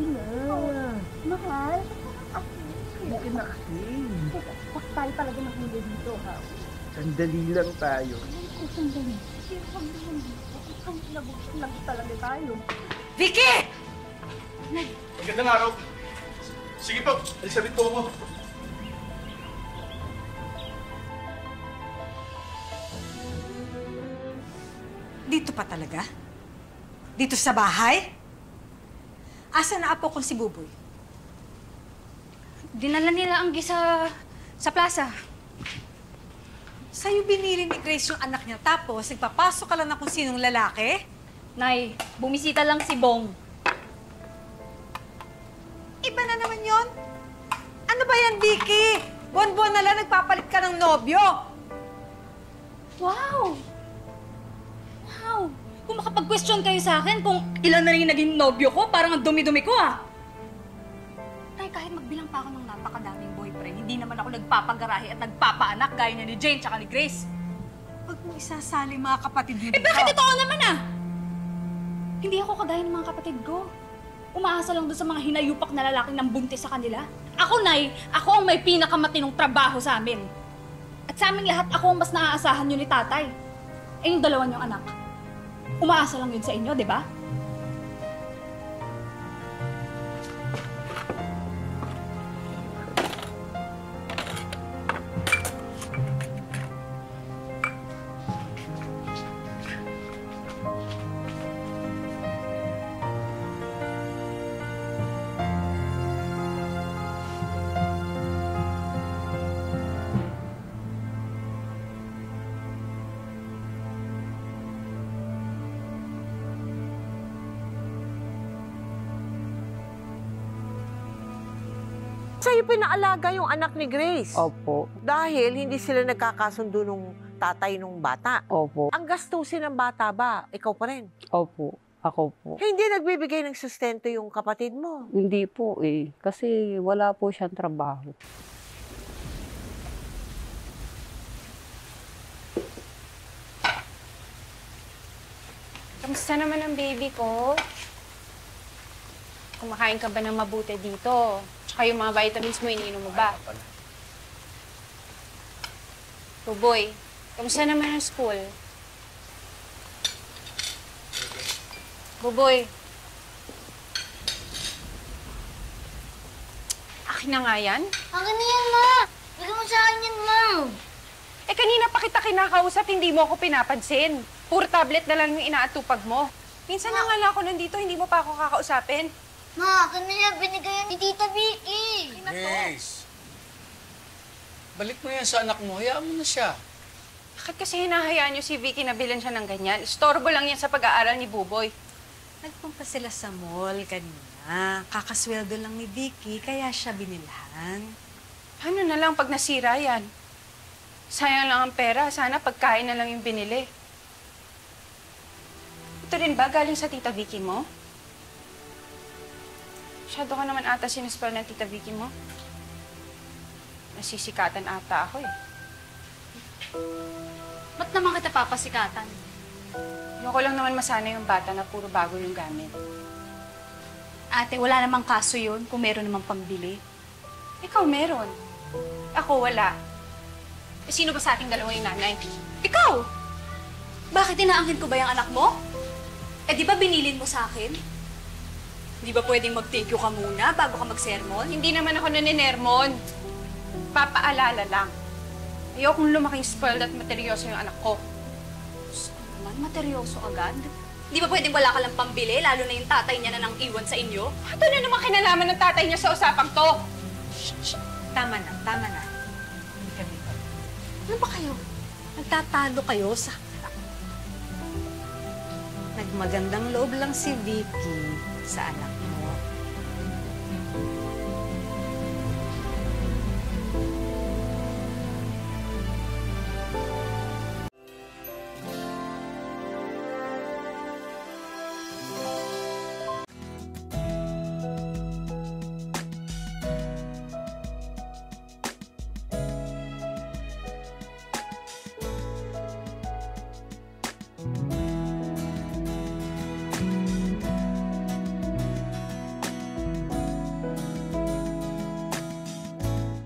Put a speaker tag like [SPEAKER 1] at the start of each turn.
[SPEAKER 1] Sige na.
[SPEAKER 2] Mahal?
[SPEAKER 1] Hindi ka na kasi.
[SPEAKER 2] Huwag tayo talaga mahuli dito, ha?
[SPEAKER 1] Sandali lang tayo.
[SPEAKER 2] Ay, sandali. Huwag naman dito. Ang nabuksan lang talaga tayo.
[SPEAKER 3] Vicky!
[SPEAKER 4] Magandang araw. Sige po, Elizabeth po ako.
[SPEAKER 3] Dito pa talaga? Dito sa bahay? Asa na apo kong si Buboy?
[SPEAKER 5] Dinala nila ang sa plaza.
[SPEAKER 3] Sa'yo binili ni Grace yung anak niya, tapos nagpapasok ka lang na kung sinong lalaki?
[SPEAKER 5] Nay, bumisita lang si Bong.
[SPEAKER 3] Iba na naman yon. Ano ba yan, Vicky? Buwan-buwan na lang nagpapalit ka ng nobyo.
[SPEAKER 5] Wow! Wow! Kung makapag-question kayo sa akin kung ilan na rin yung naging nobyo ko, parang ang dumi-dumi ko, ah! Nay, kahit magbilang pa ako ng napakadaming boyfriend, hindi naman ako nagpapagarahe at nagpapaanak gaya niya ni Jane tsaka ni Grace.
[SPEAKER 3] Huwag mo isasali mga kapatid mo dito.
[SPEAKER 5] Bakit totoo naman, ah? Hindi ako kagaya ng mga kapatid ko. Umaasa lang doon sa mga hinayupak na lalaking nang buntis sa kanila. Ako, Nay, ako ang may pinakamatinong trabaho sa amin. At sa aming lahat, ako ang mas naaasahan yun ni tatay. Eh, yung dalawa niyong anak. Umaasa lang yun sa inyo, di ba?
[SPEAKER 6] Sa'yo pinaalaga yung anak ni Grace.
[SPEAKER 7] Opo.
[SPEAKER 6] Dahil hindi sila nagkakasundo nung tatay nung bata.
[SPEAKER 7] Opo.
[SPEAKER 6] Ang gastusin ng bata ba, ikaw pa rin?
[SPEAKER 7] Opo. Ako po.
[SPEAKER 6] Hindi nagbibigay ng sustento yung kapatid mo.
[SPEAKER 7] Hindi po eh. Kasi wala po siyang trabaho.
[SPEAKER 8] Kamusta naman ang baby ko? Kumakain ka ba ng mabuti dito? Tsaka yung mga vitamins mo, iniinom mo ba? Buboy, kamusta naman ang school? Buboy. Akin na nga yan?
[SPEAKER 2] Akin na yan, ma! Bigyan mo sa akin yan, ma!
[SPEAKER 8] Eh, kanina pa kita kinakausap, hindi mo ako pinapansin. Puro tablet na lang yung inaatupag mo. Minsan na nga lang ako nandito, hindi mo pa ako kakausapin.
[SPEAKER 2] Ma, akin na yan. Binigayan ni Tita Vicky.
[SPEAKER 9] Grace! Balik mo yan sa anak mo, hayaan mo na siya.
[SPEAKER 8] Bakit kasi hinahayaan niyo si Vicky na bilan siya ng ganyan? Istorbo lang yan sa pag-aaral ni Buboy.
[SPEAKER 3] Nagpunta sila sa mall kanina. Kakasweldo lang ni Vicky, kaya siya binilhan.
[SPEAKER 8] Paano na lang pag nasira yan? Sayang lang ang pera. Sana pagkain na lang yung binili. Ito rin ba galing sa Tita Vicky mo? Masyado ka naman ata sinuspell ng Tita Vicky mo. Nasisikatan ata ako eh.
[SPEAKER 5] Ba't naman kita papasikatan?
[SPEAKER 8] Ayoko lang naman masanay yung bata na puro bago yung gamit.
[SPEAKER 5] Ate, wala namang kaso yun kung meron namang pambili.
[SPEAKER 8] Ikaw meron. Ako wala. Eh, sino ba sa ating dalawang yung nanay?
[SPEAKER 5] Ikaw! Bakit inaangkin ko ba yung anak mo? Eh, di ba binilin mo sa akin? Di ba pwedeng mag-thank you ka muna bago ka mag-sermon?
[SPEAKER 8] Hindi naman ako naninermon. Papaalala lang. Ayokong lumaking spoiled at materyoso yung anak ko.
[SPEAKER 5] Gusto naman, materyoso agad. Di ba pwedeng wala ka lang pambili, lalo na yung tatay niya na nang iwan sa inyo?
[SPEAKER 8] Ano na naman kinalaman ng tatay niya sa usapang to?
[SPEAKER 3] Shh! Tama na, tama na. Hindi kami pa.
[SPEAKER 5] Ano ba kayo?
[SPEAKER 3] Nagtatalo kayo sa... Nagmagandang loob lang si Vicky sa anak